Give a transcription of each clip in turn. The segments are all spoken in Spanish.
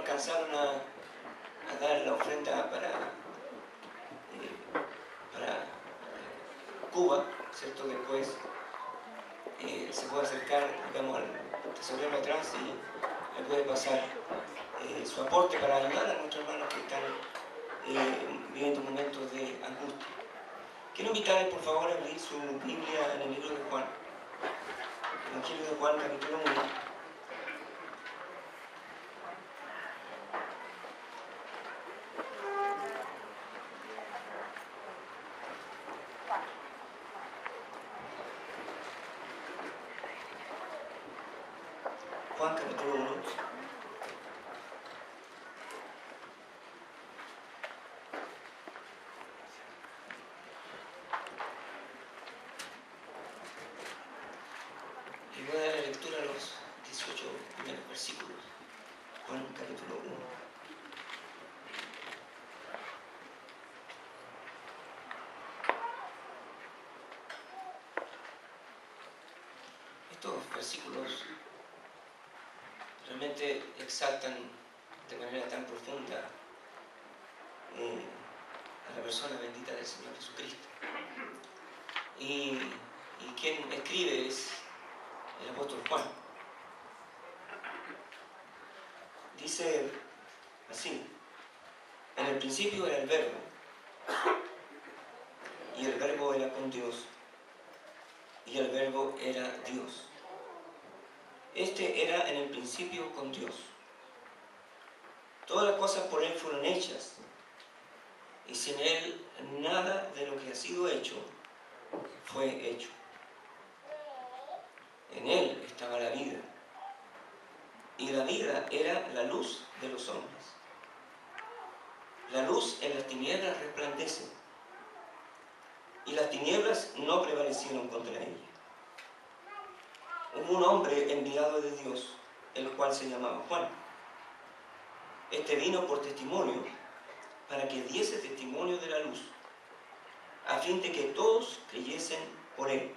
alcanzaron a dar la ofrenda para Cuba, ¿cierto? Después se puede acercar, digamos, al tesorero atrás y le puede pasar su aporte para ayudar a nuestros hermanos que están viviendo momentos de angustia. Quiero invitarles, por favor, a abrir su Biblia en el libro de Juan. Evangelio de Juan, capítulo 1. Juan, capítulo 1. Y voy a dar la lectura a los 18 primeros versículos. Juan, capítulo 1. Estos versículos realmente exaltan de manera tan profunda a la persona bendita del Señor Jesucristo. Y quien escribe es el apóstol Juan. Dice así: en el principio era el Verbo, y el Verbo era con Dios, y el Verbo era Dios. Este era en el principio con Dios. Todas las cosas por Él fueron hechas, y sin Él nada de lo que ha sido hecho fue hecho. En Él estaba la vida, y la vida era la luz de los hombres. La luz en las tinieblas resplandece, y las tinieblas no prevalecieron contra ella. Hubo un hombre enviado de Dios, el cual se llamaba Juan. Este vino por testimonio, para que diese testimonio de la luz, a fin de que todos creyesen por él.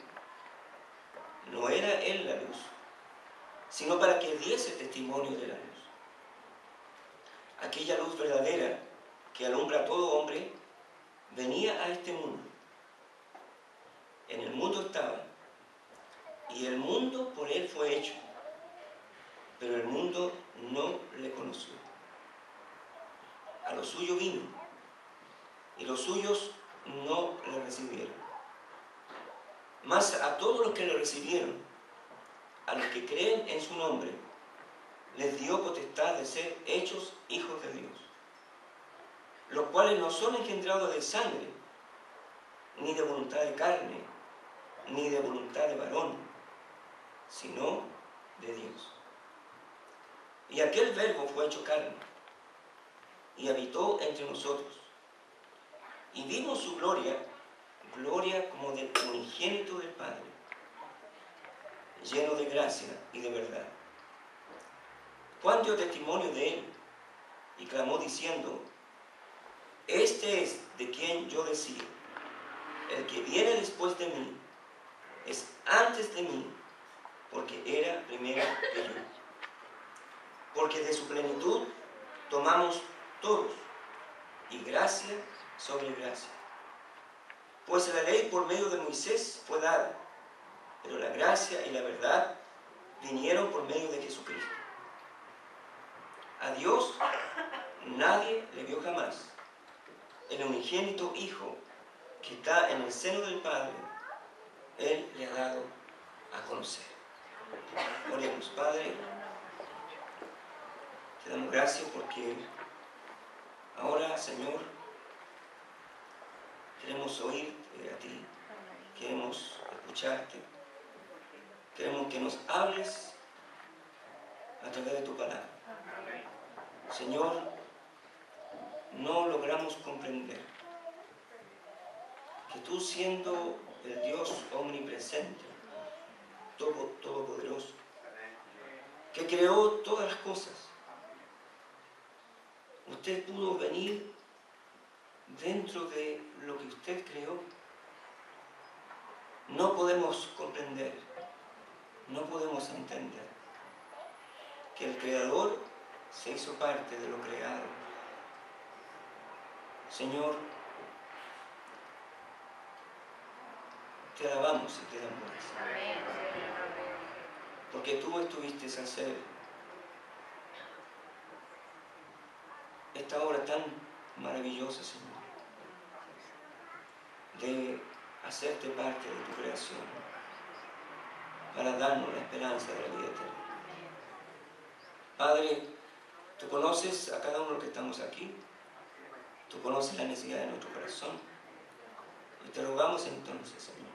No era él la luz, sino para que diese testimonio de la luz. Aquella luz verdadera que alumbra a todo hombre venía a este mundo. En el mundo estaba, y el mundo por él fue hecho, pero el mundo no le conoció. A lo suyo vino, y los suyos no le recibieron. Mas a todos los que le recibieron, a los que creen en su nombre, les dio potestad de ser hechos hijos de Dios, los cuales no son engendrados de sangre, ni de voluntad de carne, ni de voluntad de varón, sino de Dios. Y aquel Verbo fue hecho carne, y habitó entre nosotros. Y vimos su gloria, gloria como del unigénito del Padre, lleno de gracia y de verdad. Juan dio testimonio de él, y clamó diciendo: este es de quien yo decía, el que viene después de mí es antes de mí, porque era primero que yo. Porque de su plenitud tomamos todos, y gracia sobre gracia. Pues la ley por medio de Moisés fue dada, pero la gracia y la verdad vinieron por medio de Jesucristo. A Dios nadie le vio jamás. El unigénito Hijo que está en el seno del Padre, Él le ha dado a conocer. Oremos. Padre, te damos gracias porque ahora, Señor, queremos oírte a ti, queremos escucharte, queremos que nos hables a través de tu palabra. Señor, no logramos comprender que tú, siendo el Dios omnipresente, todopoderoso, que creó todas las cosas, usted pudo venir dentro de lo que usted creó. No podemos comprender, no podemos entender que el Creador se hizo parte de lo creado. Señor, te alabamos y te damos gracias. Porque tú estuviste a hacer esta obra tan maravillosa, Señor, de hacerte parte de tu creación, para darnos la esperanza de la vida eterna. Padre, tú conoces a cada uno de los que estamos aquí, tú conoces la necesidad de nuestro corazón, y te rogamos entonces, Señor.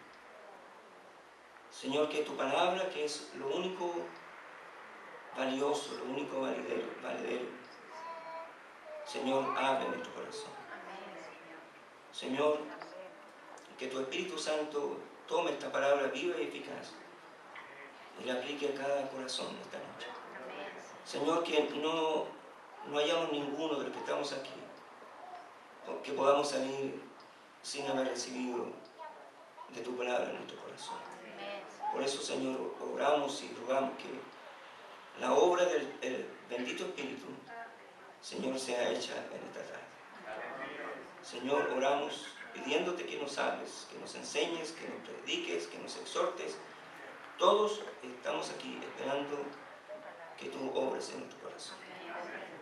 Señor, que tu palabra, que es lo único valioso, lo único valedero, Señor, hable en nuestro corazón. Señor, que tu Espíritu Santo tome esta palabra viva y eficaz y la aplique a cada corazón esta noche. Señor, que no hayamos ninguno de los que estamos aquí, que podamos salir sin haber recibido de tu palabra en nuestro corazón. Por eso, Señor, oramos y rogamos que la obra del bendito Espíritu, Señor, sea hecha en esta tarde. Señor, oramos pidiéndote que nos hables, que nos enseñes, que nos prediques, que nos exhortes. Todos estamos aquí esperando que tú obres en nuestro corazón.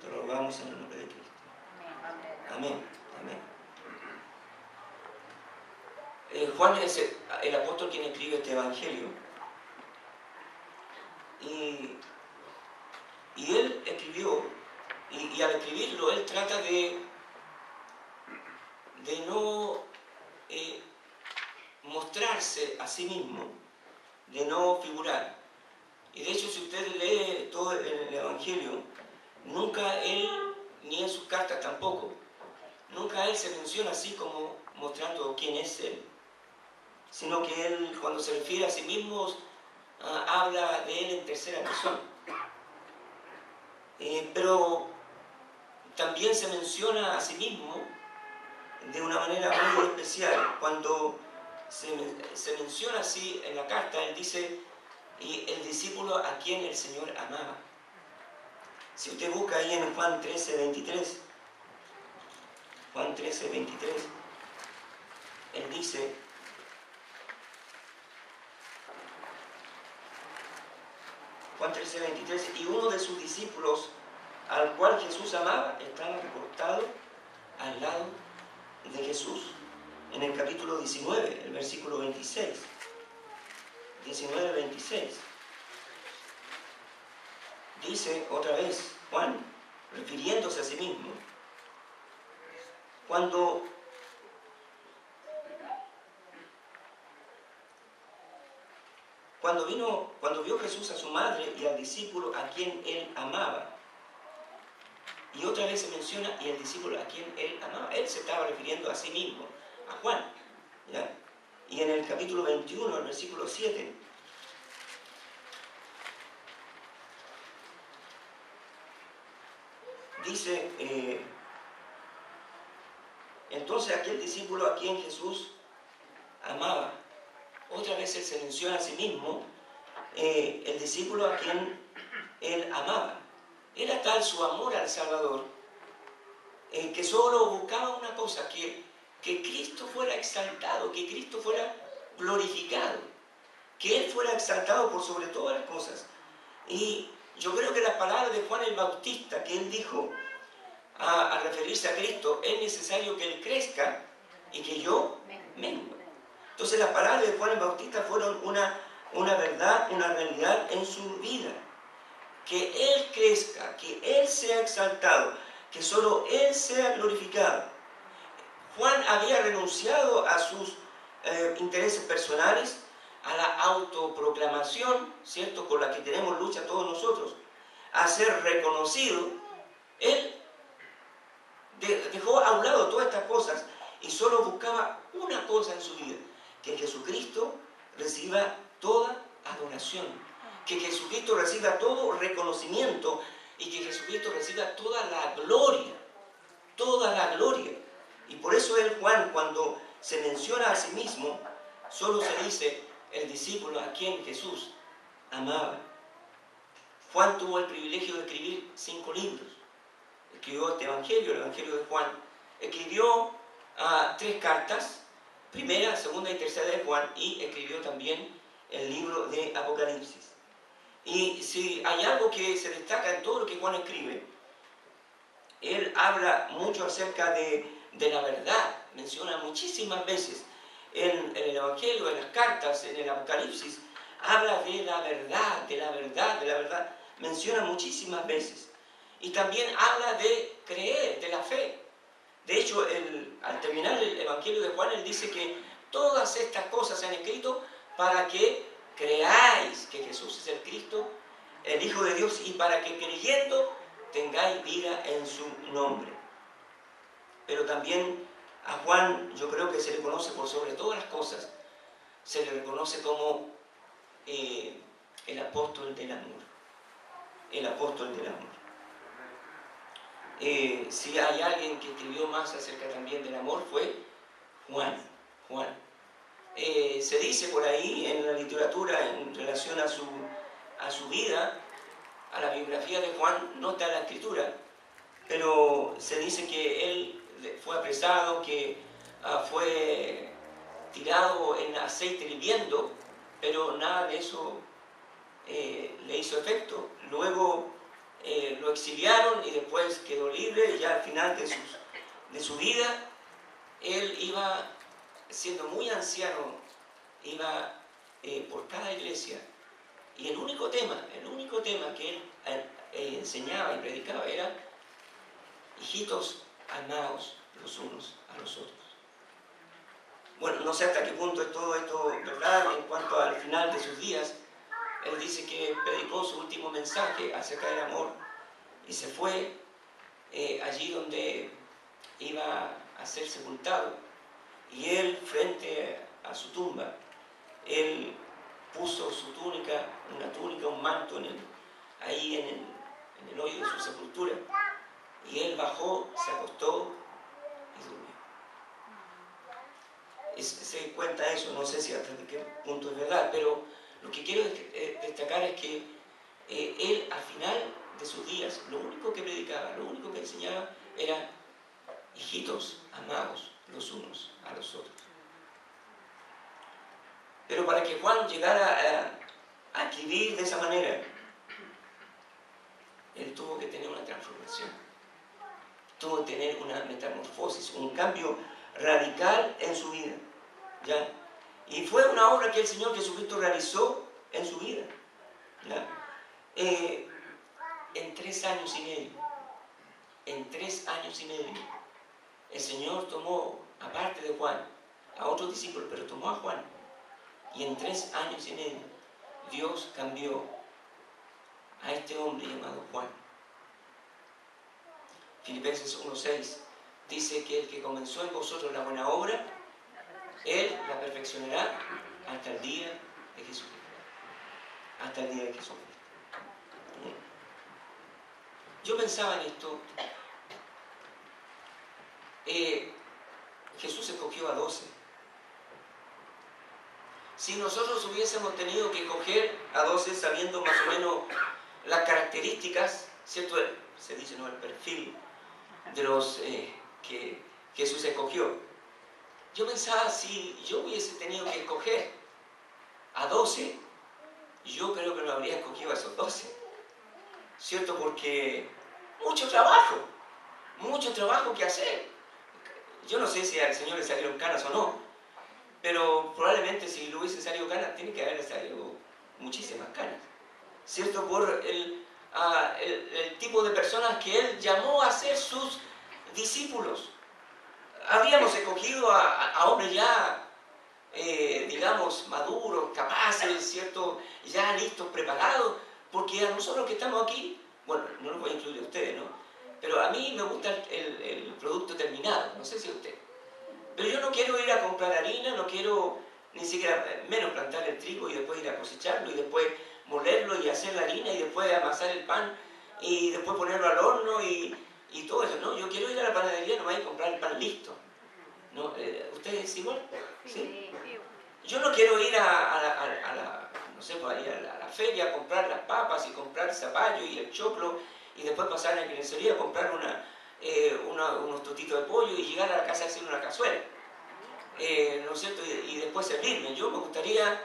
Te lo rogamos en el nombre de Cristo. Amén. Amén. Juan es el apóstol quien escribe este evangelio. Y él escribió, y al escribirlo, él trata de no mostrarse a sí mismo, de no figurar. Y de hecho, si usted lee todo el evangelio, nunca él, ni en sus cartas tampoco, nunca él se menciona así como mostrando quién es él, sino que él, cuando se refiere a sí mismo, habla de él en tercera persona. Pero también se menciona a sí mismo de una manera muy especial. Cuando se menciona así en la carta, él dice, y el discípulo a quien el Señor amaba. Si usted busca ahí en Juan 13:23, Juan 13:23, él dice, Juan 13:23, y uno de sus discípulos, al cual Jesús amaba, estaba recostado al lado de Jesús. En el capítulo 19, el versículo 26. 19:26. Dice otra vez Juan, refiriéndose a sí mismo, cuando vio Jesús a su madre y al discípulo a quien él amaba, y otra vez se menciona y el discípulo a quien él amaba, él se estaba refiriendo a sí mismo, a Juan, ¿ya? Y en el capítulo 21, el versículo 7, dice, entonces aquel discípulo a quien Jesús amaba, otra vez él se menciona a sí mismo, el discípulo a quien él amaba. Era tal su amor al Salvador, que solo buscaba una cosa, que Cristo fuera exaltado, que Cristo fuera glorificado, que Él fuera exaltado por sobre todas las cosas. Y yo creo que las palabras de Juan el Bautista, que él dijo al referirse a Cristo, es necesario que Él crezca y que yo mengue. Entonces las palabras de Juan el Bautista fueron una verdad, una realidad en su vida. Que Él crezca, que Él sea exaltado, que solo Él sea glorificado. Juan había renunciado a sus intereses personales, a la autoproclamación, ¿cierto?, con la que tenemos lucha todos nosotros, a ser reconocido. Él dejó a un lado todas estas cosas y solo buscaba una cosa en su vida, que Jesucristo reciba toda adoración, que Jesucristo reciba todo reconocimiento y que Jesucristo reciba toda la gloria, toda la gloria. Y por eso Juan, cuando se menciona a sí mismo, solo se dice el discípulo a quien Jesús amaba. Juan tuvo el privilegio de escribir 5 libros. Escribió este Evangelio, el Evangelio de Juan. Escribió 3 cartas, primera, segunda y tercera de Juan, y escribió también el libro de Apocalipsis. Y si hay algo que se destaca en todo lo que Juan escribe, él habla mucho acerca de la verdad. Menciona muchísimas veces en el Evangelio, en las cartas, en el Apocalipsis, habla de la verdad, de la verdad, de la verdad. Menciona muchísimas veces. Y también habla de creer, de la fe. De hecho, al terminar el Evangelio de Juan, él dice que todas estas cosas se han escrito para que creáis que Jesús es el Cristo, el Hijo de Dios, y para que creyendo tengáis vida en su nombre. Pero también a Juan yo creo que se le conoce por sobre todas las cosas, se le reconoce como el apóstol del amor. El apóstol del amor. Si hay alguien que escribió más acerca también del amor fue Juan. Se dice por ahí en la literatura en relación a su vida, a la biografía de Juan, no está la escritura, pero se dice que él fue apresado, que fue tirado en aceite hirviendo, pero nada de eso le hizo efecto. Luego lo exiliaron y después quedó libre, y ya al final de su vida, él iba, siendo muy anciano, iba por cada iglesia, y el único tema que él enseñaba y predicaba era: hijitos, amaos los unos a los otros. Bueno, no sé hasta qué punto es todo esto verdad en cuanto al final de sus días. Él dice que predicó su último mensaje acerca del amor y se fue allí donde iba a ser sepultado. Y él, frente a su tumba, él puso su túnica, una túnica, un manto ahí en el hoyo de su sepultura. Y él bajó, se acostó y durmió. Se cuenta eso, no sé si hasta qué punto es verdad, pero lo que quiero destacar es que él, al final de sus días, lo único que predicaba, lo único que enseñaba era: hijitos, amados los unos a los otros. Pero para que Juan llegara a escribir de esa manera, él tuvo que tener una transformación, tuvo que tener una metamorfosis, un cambio radical en su vida, ¿ya? Y fue una obra que el Señor Jesucristo realizó en su vida, ¿ya? En 3 años y medio, el Señor tomó, aparte de Juan, a otros discípulos, pero tomó a Juan, y en 3 años y medio Dios cambió a este hombre llamado Juan. Filipenses 1:6 dice que el que comenzó en vosotros la buena obra, Él la perfeccionará hasta el día de Jesucristo. Hasta el día de Jesucristo. Yo pensaba en esto. Jesús escogió a 12. Si nosotros hubiésemos tenido que escoger a 12 sabiendo más o menos las características, ¿cierto? Se dice, ¿no?, el perfil de los que Jesús escogió. Yo pensaba, si yo hubiese tenido que escoger a 12, yo creo que no habría escogido a esos 12, ¿cierto? Porque mucho trabajo que hacer. Yo no sé si al Señor le salieron canas o no, pero probablemente si le hubiesen salido canas, tiene que haberle salido muchísimas canas, ¿cierto? Por el tipo de personas que Él llamó a ser sus discípulos. Habríamos escogido a hombres ya, digamos, maduros, capaces, ¿cierto? Ya listos, preparados, porque a nosotros que estamos aquí, bueno, no los voy a incluir a ustedes, ¿no? Pero a mí me gusta el producto terminado, no sé si a usted. Pero yo no quiero ir a comprar harina, no quiero ni siquiera, menos plantar el trigo y después ir a cosecharlo y después molerlo y hacer la harina y después amasar el pan y después ponerlo al horno y todo eso, ¿no? Yo quiero ir a la panadería nomás y comprar el pan listo, ¿no? ¿Ustedes igual? ¿Sí? Yo no quiero ir a la no sé, pues, ir a la feria a comprar las papas y comprar el zapallo y el choclo y después pasar a la carnicería a comprar unos totitos de pollo y llegar a la casa a hacer una cazuela. ¿No es cierto? Y después servirme. Yo me gustaría,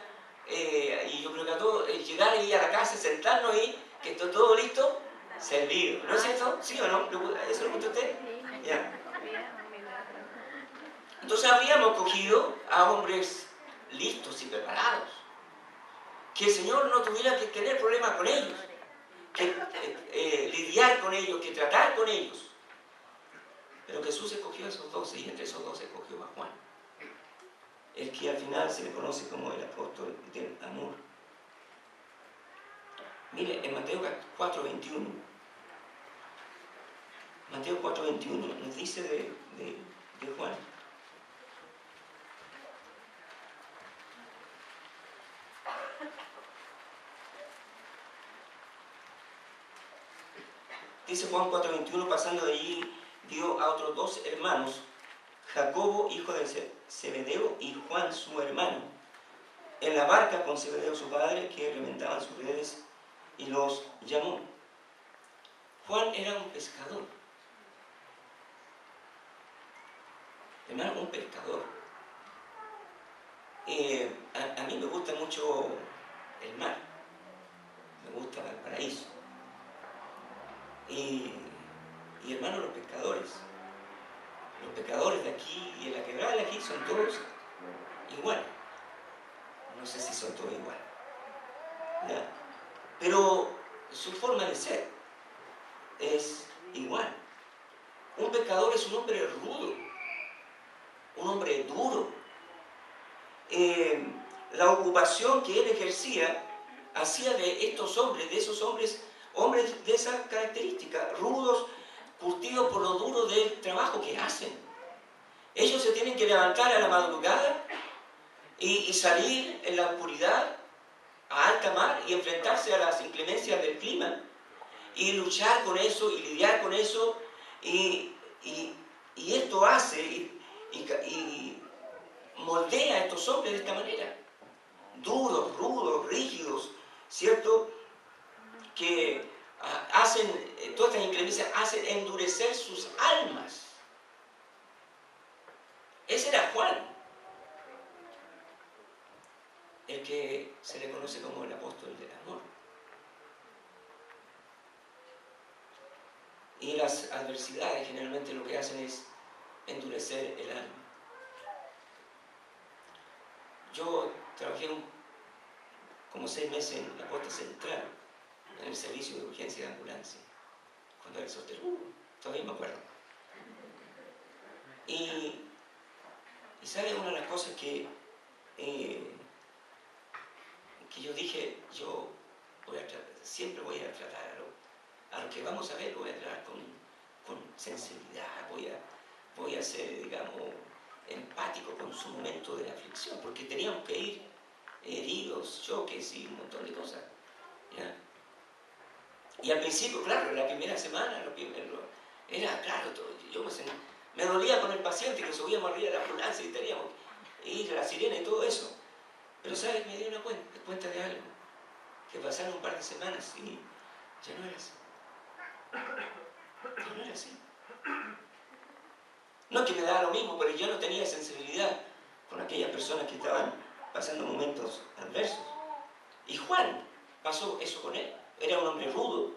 y yo creo que a todos, llegar y ir a la casa, sentarnos y que esté todo listo, servido. ¿No es cierto? ¿Sí o no? ¿Eso lo gusta a usted? Ya. Entonces habríamos cogido a hombres listos y preparados. Que el Señor no tuviera que tener problemas con ellos, que lidiar con ellos, que tratar con ellos. Pero Jesús escogió a esos 12 y entre esos 12 escogió a Juan, el que al final se le conoce como el apóstol del amor. Mire, en Mateo 4:21, Mateo 4:21 nos dice de Juan. Dice Juan 4:21, pasando de allí, dio a otros 2 hermanos, Jacobo, hijo de Zebedeo, y Juan, su hermano, en la barca con Zebedeo, su padre, que reventaban sus redes, y los llamó. Juan era un pescador. Hermano, un pescador. A mí me gusta mucho el mar. Me gusta Valparaíso. Y hermano, los pescadores de aquí y en la quebrada de aquí son todos iguales. No sé si son todos iguales, ¿ya? Pero su forma de ser es igual. Un pescador es un hombre rudo, un hombre duro. La ocupación que él ejercía hacía de estos hombres, de esos hombres de esa característica, rudos, curtidos por lo duro del trabajo que hacen. Ellos se tienen que levantar a la madrugada y salir en la oscuridad a alta mar y enfrentarse a las inclemencias del clima y luchar con eso y lidiar con eso, y esto hace y moldea a estos hombres de esta manera, duros, rudos, rígidos, ¿cierto? Que hacen, todas estas inclemencias hacen endurecer sus almas. Ese era Juan, el que se le conoce como el apóstol del amor. Y las adversidades generalmente lo que hacen es endurecer el alma. Yo trabajé como 6 meses en la Costa Central, en el servicio de urgencia de ambulancia, cuando era soltero, todavía me acuerdo. Y ¿sabe una de las cosas que yo dije? Yo siempre voy a tratar a lo que vamos a ver, lo voy a tratar con sensibilidad, voy a ser, digamos, empático con su momento de aflicción, porque teníamos que ir heridos, choques y un montón de cosas, ¿ya? Y al principio, claro, la primera semana, era claro, yo me dolía con el paciente, que subíamos arriba de la ambulancia y teníamos que ir a la sirena y todo eso. Pero, ¿sabes? Me di una cuenta de algo, que pasaron un par de semanas y ya no era así. Ya no era así. No es que me daba lo mismo, pero yo no tenía sensibilidad con aquellas personas que estaban pasando momentos adversos. Y Juan pasó eso con él. Era un hombre rudo,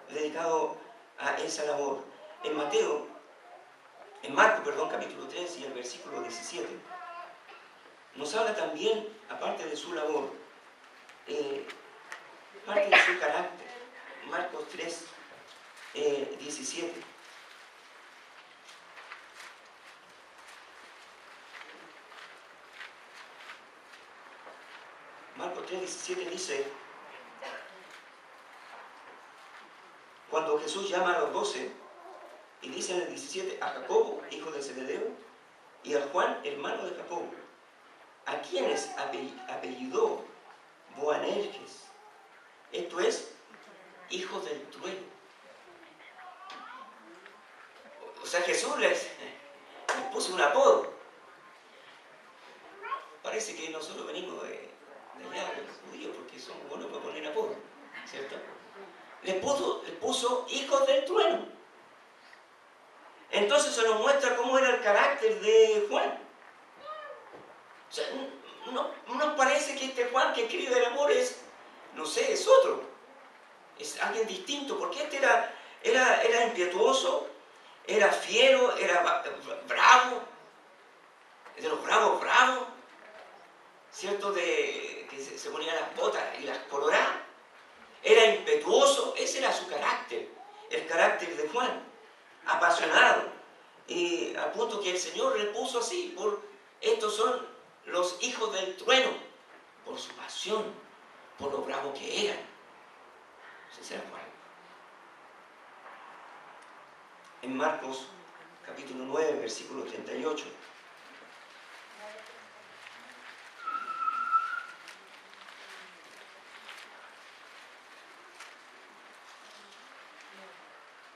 dedicado a esa labor. En Marcos, capítulo 3 y el versículo 17, nos habla también, aparte de su labor, parte de su carácter. Marcos 3, 17. Marcos 3, 17 dice: cuando Jesús llama a los 12, y dice en el 17, a Jacobo, hijo de Zebedeo, y a Juan, hermano de Jacobo, a quienes apellidó Boanerges, esto es, hijos del trueno. O sea, Jesús les puso un apodo. Parece que nosotros venimos de allá, los judíos, porque son buenos para poner apodo, ¿cierto? Le puso hijos del trueno. Entonces se nos muestra cómo era el carácter de Juan. O sea, no nos parece que este Juan que escribe el amor es, no sé, es otro. Es alguien distinto, porque este era impetuoso, era fiero, era bravo, de los bravos, ¿cierto? Que se ponía las botas y las coloraba. Era impetuoso, ese era su carácter, el carácter de Juan, apasionado. Y al punto que el Señor le puso así, estos son los hijos del trueno, por su pasión, por lo bravo que eran. Ese era Juan. En Marcos capítulo 9, versículo 38.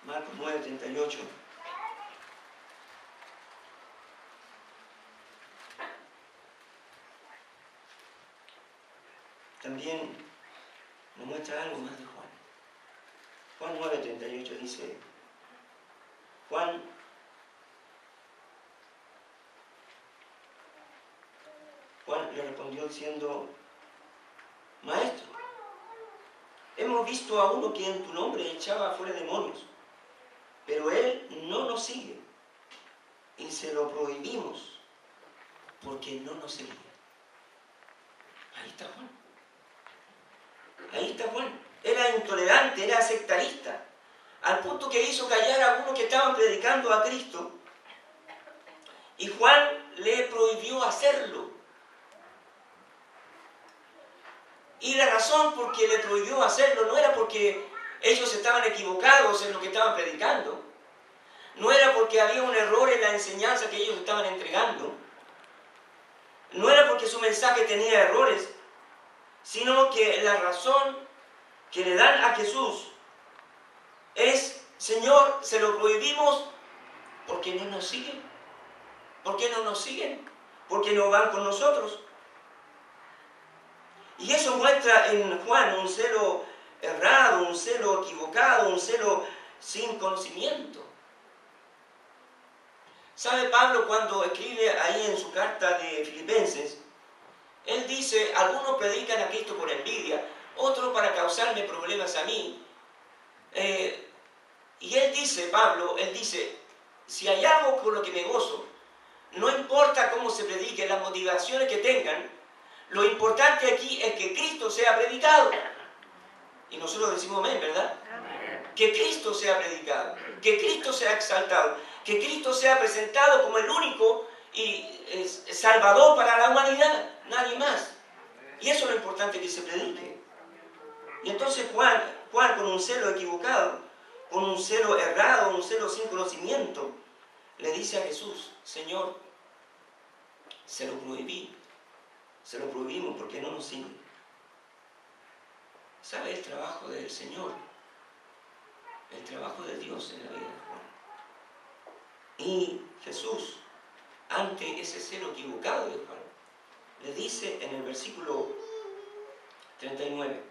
Marcos 9, 38. También nos muestra algo más de Juan. Juan 9, 38 dice, Juan le respondió diciendo, Maestro, hemos visto a uno que en tu nombre echaba fuera demonios, pero él no nos sigue y se lo prohibimos porque no nos seguía. Ahí está Juan. Ahí está Juan. Era intolerante, era sectarista, al punto que hizo callar a uno que estaban predicando a Cristo, y Juan le prohibió hacerlo. Y la razón por que le prohibió hacerlo no era porque ellos estaban equivocados en lo que estaban predicando, no era porque había un error en la enseñanza que ellos estaban entregando, no era porque su mensaje tenía errores, sino que la razón que le dan a Jesús es, Señor, se lo prohibimos porque no nos siguen. ¿Por qué no nos siguen? Porque no van con nosotros. Y eso muestra en Juan un celo errado, un celo equivocado, un celo sin conocimiento. ¿Sabe Pablo cuando escribe ahí en su carta de Filipenses? Él dice, algunos predican a Cristo por envidia, otros para causarme problemas a mí. Y él dice, Pablo, si hay algo por lo que me gozo, no importa cómo se predique, las motivaciones que tengan, lo importante aquí es que Cristo sea predicado. Y nosotros decimos amén, ¿verdad? Amén. Que Cristo sea predicado, que Cristo sea exaltado, que Cristo sea presentado como el único y salvador para la humanidad, nadie más. Y eso es lo importante, que se predique. Y entonces Juan con un celo equivocado, con un celo errado, un celo sin conocimiento, le dice a Jesús, Señor, se lo prohibimos porque no nos sigue. ¿Sabe el trabajo del Señor? El trabajo de Dios en la vida de Juan. Y Jesús, ante ese celo equivocado de Juan, le dice en el versículo 39,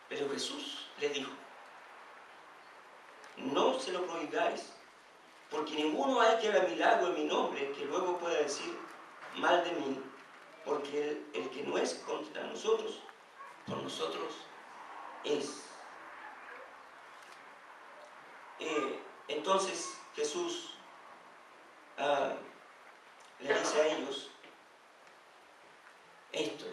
pero Jesús le dijo, no se lo prohibáis, porque ninguno hay que haga milagro en mi nombre que luego pueda decir mal de mí, porque el que no es contra nosotros, por nosotros es. Entonces Jesús le dice a ellos esto,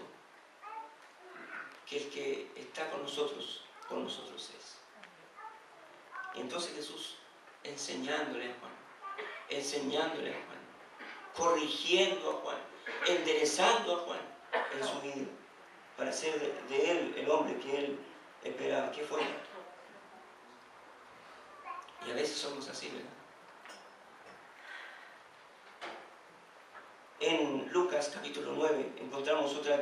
que el que está con nosotros es. Y entonces Jesús enseñándole a Juan, corrigiendo a Juan, enderezando a Juan en su vida, para hacer de él el hombre que él esperaba que fuera. Y a veces somos así, ¿verdad? En Lucas capítulo 9 encontramos otra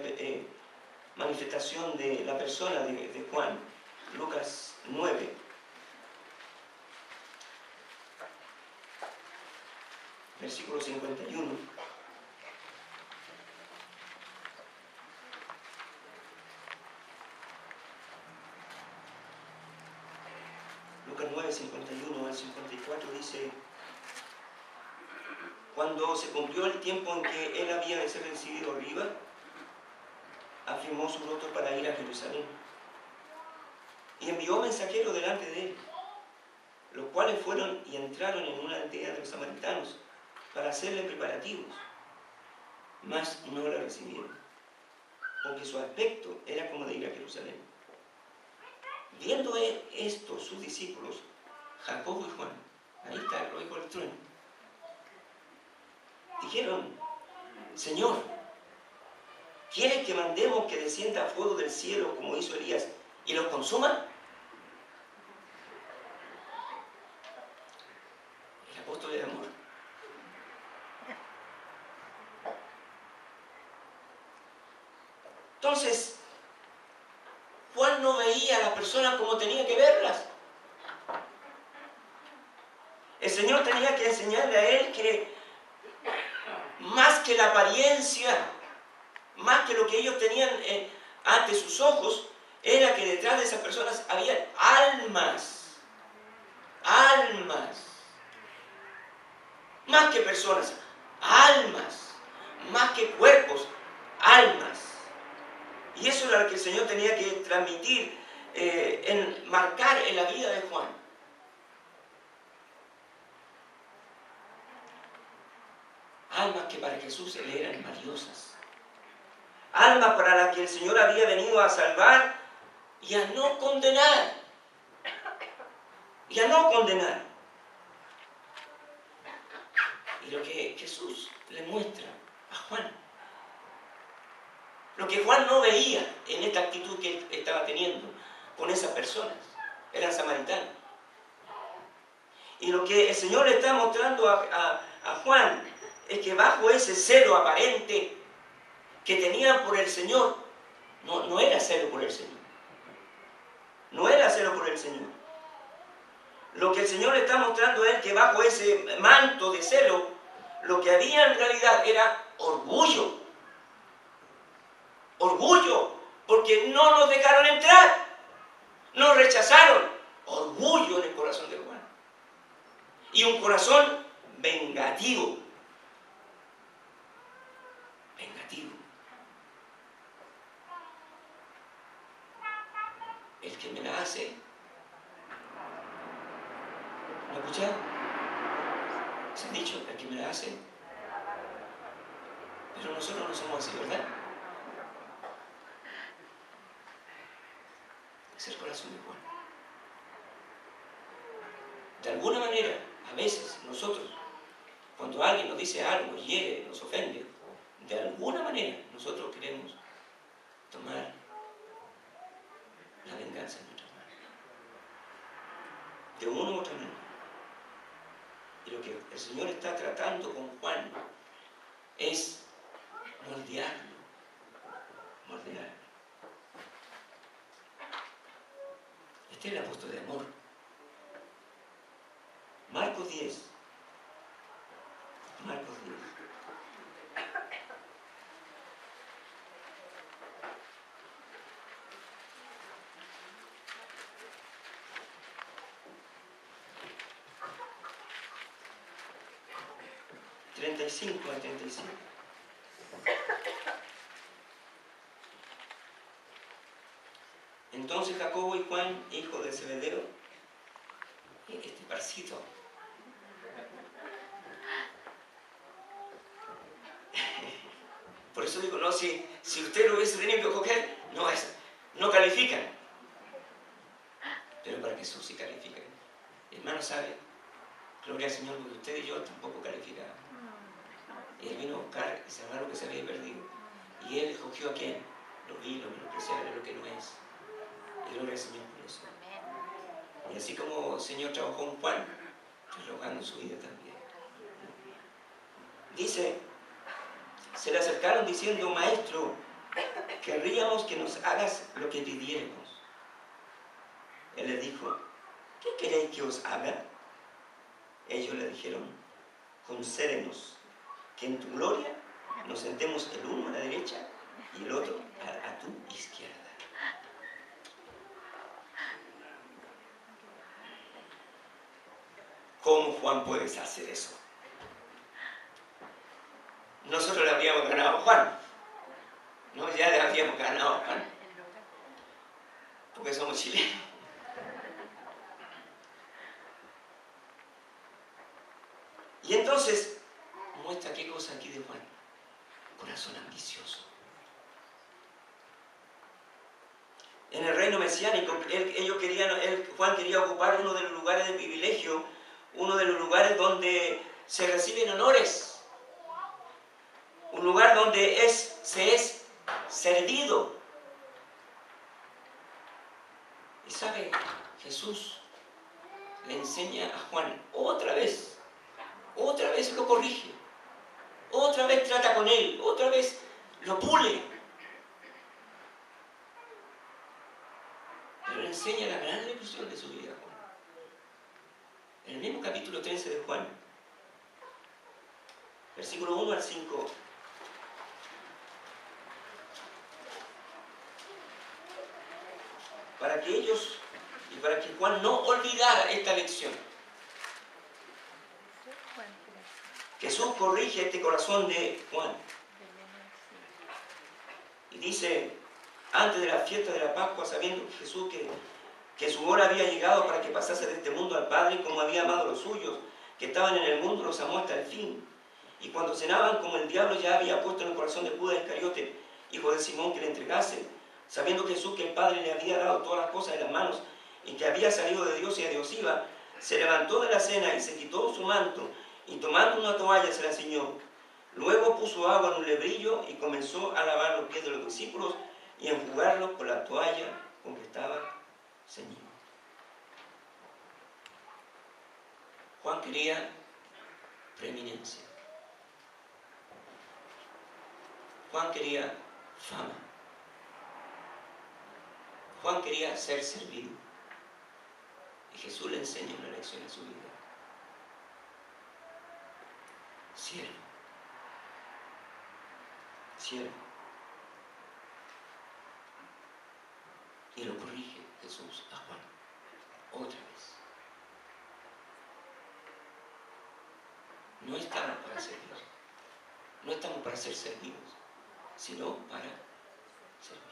manifestación de la persona de Juan. Lucas 9. Versículo 51. 9, 51 al 54 dice: cuando se cumplió el tiempo en que él había de ser recibido arriba, afirmó su voto para ir a Jerusalén y envió mensajeros delante de él, los cuales fueron y entraron en una aldea de los samaritanos para hacerle preparativos, mas no la recibieron, porque su aspecto era como de ir a Jerusalén. Viendo esto sus discípulos, Jacobo y Juan, ahí está el hijo del trueno, dijeron: Señor, ¿quieres que mandemos que descienda fuego del cielo como hizo Elías y los consuma? El apóstol de amor. Entonces, Juan no veía a las personas como tenía que verlas. El Señor tenía que enseñarle a él que más que la apariencia, más que lo que ellos tenían ante sus ojos, era que detrás de esas personas había almas. Almas. Más que personas, almas. Más que cuerpos, almas. Y eso era lo que el Señor tenía que transmitir, marcar en la vida de Juan. Almas que para Jesús le eran valiosas. Almas para las que el Señor había venido a salvar y a no condenar. Y a no condenar. Y lo que Jesús le muestra a Juan, lo que Juan no veía en esta actitud que él estaba teniendo con esas personas, eran samaritanos. Y lo que el Señor le está mostrando a Juan es que bajo ese celo aparente que tenían por el Señor, no era celo por el Señor. No era celo por el Señor. Lo que el Señor le está mostrando es que bajo ese manto de celo, lo que había en realidad era orgullo. Orgullo, porque no nos dejaron entrar. Nos rechazaron. Orgullo en el corazón de Juan. Y un corazón vengativo. Vengativo. El que me la hace. ¿Lo escucharon? Se han dicho, el que me la hace. Pero nosotros no somos así, ¿verdad? Es el corazón de Juan. De alguna manera, a veces nosotros, cuando alguien nos dice algo, hiere, nos ofende, de alguna manera nosotros queremos tomar la venganza en nuestras manos. De una u otra manera. Y lo que el Señor está tratando con Juan es moldearlo. Moldearlo. Este es el apóstol de amor. Marcos 10. Marcos 10. ¿35 al 35? Entonces Jacobo y Juan, hijos de Zebedeo, este parcito, por eso digo, no, si usted lo hubiese tenido que coger, no califican. Pero para Jesús sí califican. Hermano, ¿sabe? Gloria al Señor, porque usted y yo tampoco calificamos. Y Él vino a buscar y salvar lo que se había perdido. Y Él escogió a quién, lo vil, lo menospreciable, lo que no es. Y gloria al Señor por eso. Y así como el Señor trabajó en Juan, estoy trabajando en su vida también. Dice, se le acercaron diciendo: Maestro, querríamos que nos hagas lo que pidiéramos. Él les dijo: ¿qué queréis que os haga? Ellos le dijeron: concédenos que en tu gloria nos sentemos el uno a la derecha y el otro a tu izquierda. ¿Cómo Juan puede hacer eso? Nosotros le habríamos ganado a Juan. No, ya le habríamos ganado a Juan. Porque somos chilenos. Y entonces muestra qué cosa aquí de Juan. Corazón ambicioso. En el reino mesiánico, Juan quería ocupar uno de los lugares de privilegio, uno de los lugares donde se reciben honores, un lugar donde se es servido. Y sabe, Jesús le enseña a Juan otra vez lo corrige, otra vez trata con él, otra vez lo pule. Pero le enseña la gran lección de su vida, Juan. En el mismo capítulo 13 de Juan, versículo 1 al 5. Para que ellos y para que Juan no olvidara esta lección. Jesús corrige este corazón de Juan. Y dice, antes de la fiesta de la Pascua, sabiendo Jesús que su hora había llegado para que pasase de este mundo al Padre, como había amado a los suyos, que estaban en el mundo, los amó hasta el fin. Y cuando cenaban, como el diablo ya había puesto en el corazón de Judas Iscariote, hijo de Simón, que le entregase, sabiendo Jesús que el Padre le había dado todas las cosas en las manos, y que había salido de Dios y a Dios iba, se levantó de la cena y se quitó su manto, y tomando una toalla se la ciñó. Luego puso agua en un lebrillo y comenzó a lavar los pies de los discípulos y a enjugarlos con la toalla con que estaba ceñido. Juan quería preeminencia. Juan quería fama. Juan quería ser servido. Y Jesús le enseña una lección en su vida. Siervo. Siervo. Y lo corrige Jesús a Juan otra vez. No estamos para servir. No estamos para ser servidos, sino para servir.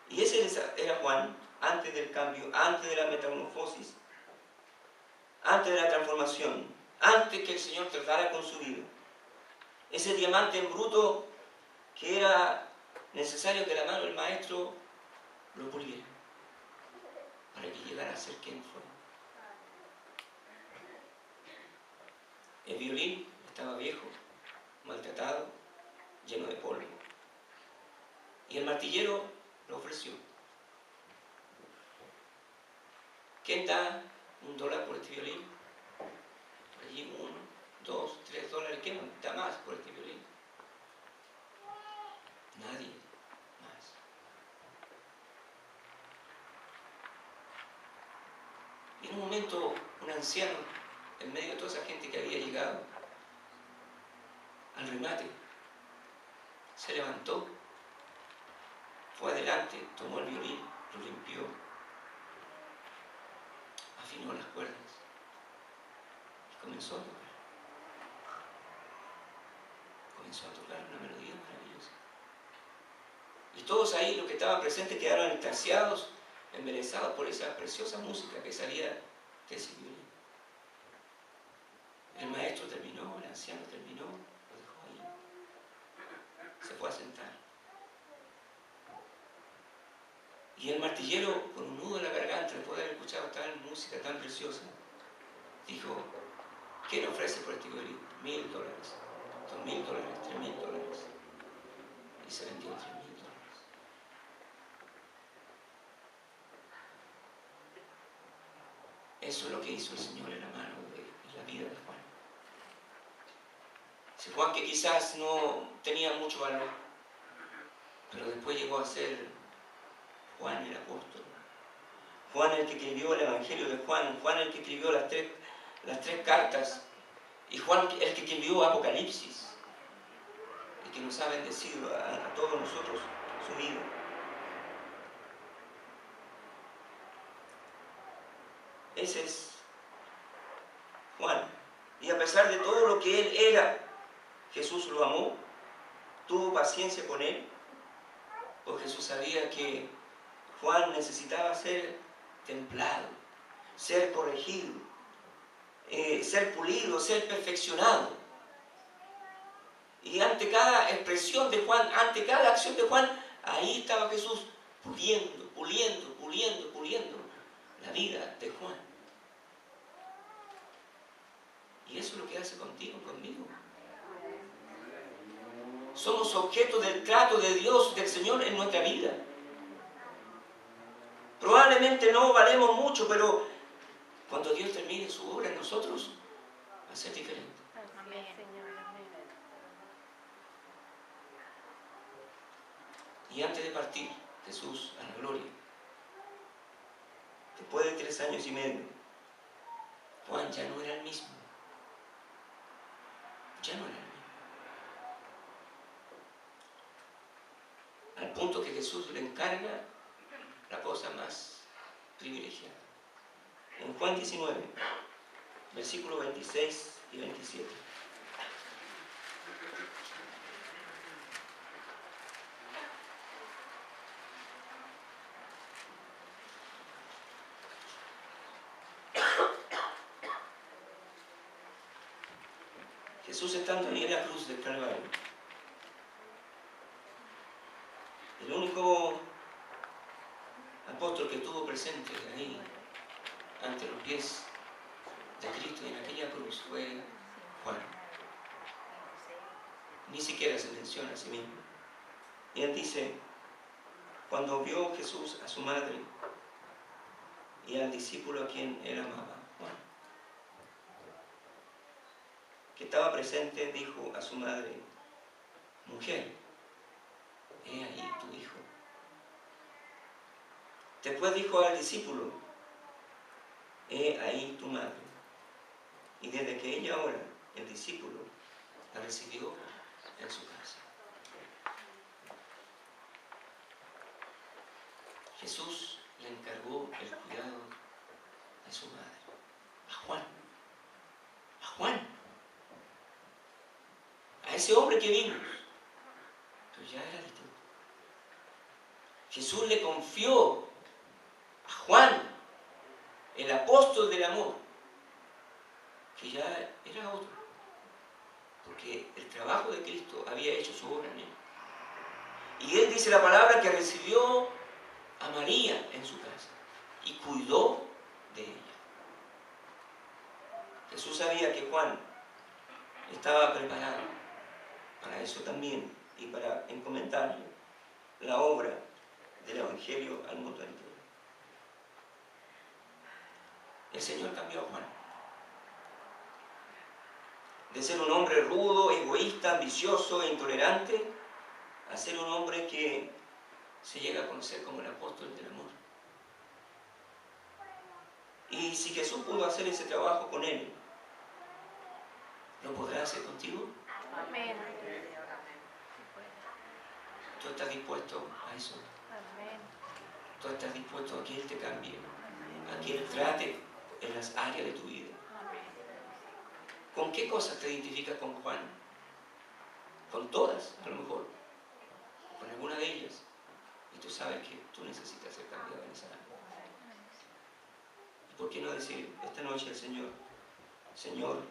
Y ese era Juan antes del cambio, antes de la metamorfosis, antes de la transformación, antes que el Señor tratara con su vida. Ese diamante en bruto que era necesario que la mano del maestro lo puliera para que llegara a ser quien fue. El violín estaba viejo, maltratado, lleno de polvo. Y el martillero lo ofreció. ¿Quién da $1 por este violín? Allí $1, $2, $3. ¿Quién da más por este violín? Nadie más. Y en un momento, un anciano, en medio de toda esa gente que había llegado al remate, se levantó, fue adelante, tomó el violín, lo limpió, afinó las cuerdas y comenzó a tocar. Comenzó a tocar una melodía maravillosa. Y todos ahí, los que estaban presentes, quedaron extasiados, embelesados por esa preciosa música que salía de ese violín. El maestro terminó, el anciano terminó, lo dejó ahí. Se fue a sentar. Y el martillero, con un nudo en la garganta, después de haber escuchado tal música tan preciosa, dijo, ¿quién ofrece por este violín? $1,000, $2,000, $3,000. Y se vendió $3,000. Eso es lo que hizo el Señor en la mano en la vida de Juan. Ese Juan que quizás no tenía mucho valor, pero después llegó a ser Juan el apóstol. Juan el que escribió el Evangelio de Juan, Juan el que escribió las tres cartas, y Juan el que escribió Apocalipsis, y que nos ha bendecido a todos nosotros su vida. Ese es Juan. Y a pesar de todo lo que él era, Jesús lo amó, tuvo paciencia con él, porque Jesús sabía que Juan necesitaba ser templado, ser corregido, ser pulido, ser perfeccionado. Y ante cada expresión de Juan, ante cada acción de Juan, ahí estaba Jesús puliendo, puliendo, puliendo, puliendo la vida de Juan. Y eso es lo que hace contigo, conmigo. Somos objeto del trato de Dios, del Señor en nuestra vida. Probablemente no valemos mucho, pero cuando Dios termine su obra en nosotros, va a ser diferente. Amén, Señor. Amén. Y antes de partir, Jesús a la gloria, después de 3 años y medio, Juan ya no era el mismo. Ya no era el mismo. Al punto que Jesús le encarga la cosa más privilegiada. En Juan 19, versículos 26 y 27. Jesús estando ahí en la cruz del Calvario, el único apóstol que estuvo presente ahí ante los pies de Cristo en aquella cruz fue Juan. Ni siquiera se menciona a sí mismo. Y él dice, cuando vio Jesús a su madre y al discípulo a quien él amaba, Juan, que estaba presente, dijo a su madre, mujer, he ahí tu hijo. Después dijo al discípulo, he ahí tu madre. Y desde aquella hora el discípulo la recibió en su casa. Jesús le encargó el cuidado de su madre, a Juan. A Juan. A ese hombre que vimos. Pero ya era distinto. Jesús le confió a Juan, el apóstol del amor, que ya era otro. Porque el trabajo de Cristo había hecho su obra en él. Y él dice la palabra que recibió a María en su casa y cuidó de ella. Jesús sabía que Juan estaba preparado para eso también y para encomendarle la obra del Evangelio al mundo entero. El Señor cambió a Juan de ser un hombre rudo, egoísta, ambicioso e intolerante a ser un hombre que se llega a conocer como el apóstol del amor. Y si Jesús pudo hacer ese trabajo con él, ¿lo podrá hacer contigo? Amén. ¿Tú estás dispuesto a eso? Amén. ¿Tú estás dispuesto a que Él te cambie? A que Él trate en las áreas de tu vida. ¿Con qué cosas te identificas con Juan? Con todas, a lo mejor. Con alguna de ellas. Y tú sabes que tú necesitas ser cambiado en esa área. ¿Y por qué no decir esta noche al Señor, Señor,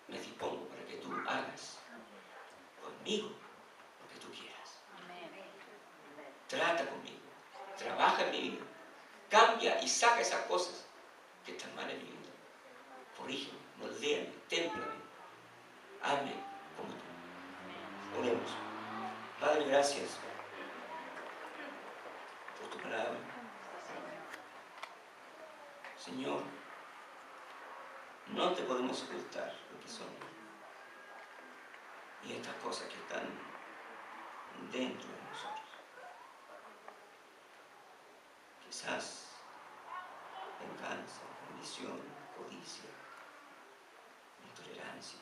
me dispongo para que tú hagas conmigo lo que tú quieras? Trata conmigo, trabaja en mi vida, cambia y saca esas cosas que están mal en mi vida. Corrígeme, moldéame, témplame, hazme como tú. Oremos. Padre, gracias por tu palabra. Señor, no te podemos ocultar lo que son. Y estas cosas que están dentro de nosotros. Quizás venganza, ambición, codicia, intolerancia,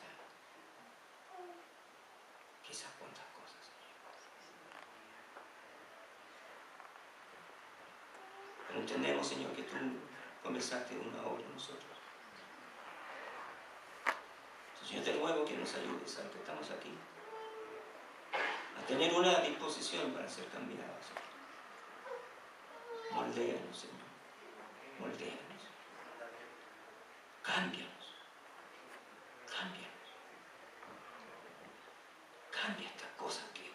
quizás cuantas cosas. Pero entendemos, Señor, que tú comenzaste una obra en nosotros. Entonces yo te ruego que nos ayudes a los que estamos aquí a tener una disposición para ser cambiados. Moldéanos, Señor. Moldéanos. Cámbianos. Cámbianos. Cambia estas cosas que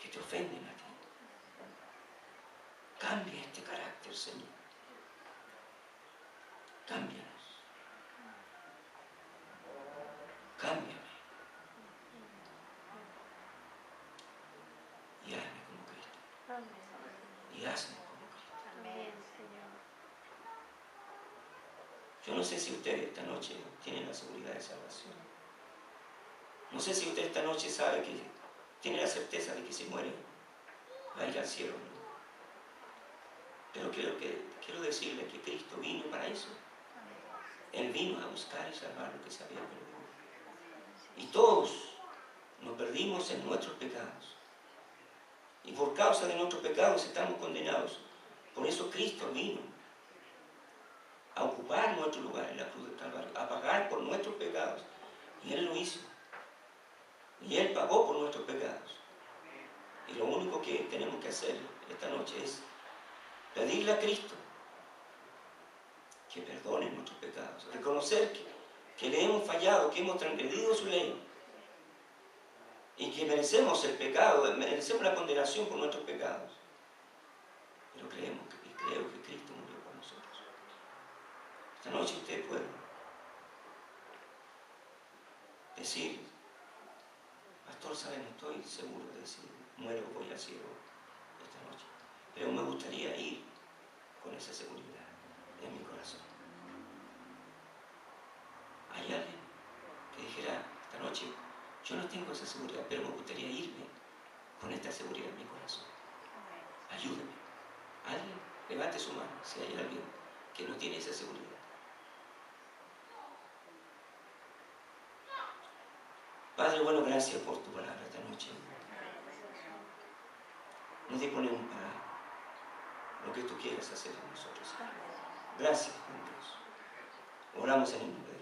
te ofenden a ti. Cambia este carácter, Señor. Cámbianos. Cámbiame. Y hazme como Cristo. Amén. Y hazme como Cristo. Amén, Señor. Yo no sé si ustedes esta noche tienen la seguridad de salvación. No sé si usted esta noche sabe que tiene la certeza de que si muere va a ir al cielo, ¿no? Pero quiero decirle que Cristo vino para eso. Él vino a buscar y salvar lo que se había perdido. Y todos nos perdimos en nuestros pecados. Y por causa de nuestros pecados estamos condenados. Por eso Cristo vino a ocupar nuestro lugar en la cruz del Calvario, a pagar por nuestros pecados. Y Él lo hizo. Y Él pagó por nuestros pecados. Y lo único que tenemos que hacer esta noche es pedirle a Cristo que perdone nuestros pecados. Reconocer que le hemos fallado, que hemos transgredido su ley. Y que merecemos el pecado, merecemos la condenación por nuestros pecados. Pero creo que Cristo murió por nosotros. Esta noche usted puede decir, pastor, ¿sabe? No estoy seguro de si muero o voy al cielo esta noche. Pero me gustaría ir con esa seguridad en mi corazón. ¿Hay alguien que dijera esta noche, yo no tengo esa seguridad, pero me gustaría irme con esta seguridad en mi corazón? Ayúdeme. ¿Alguien? Levante su mano si hay alguien que no tiene esa seguridad. Padre, bueno, gracias por tu palabra esta noche. Nos disponemos para lo que tú quieras hacer en nosotros. Gracias, Dios. Oramos en el nombre de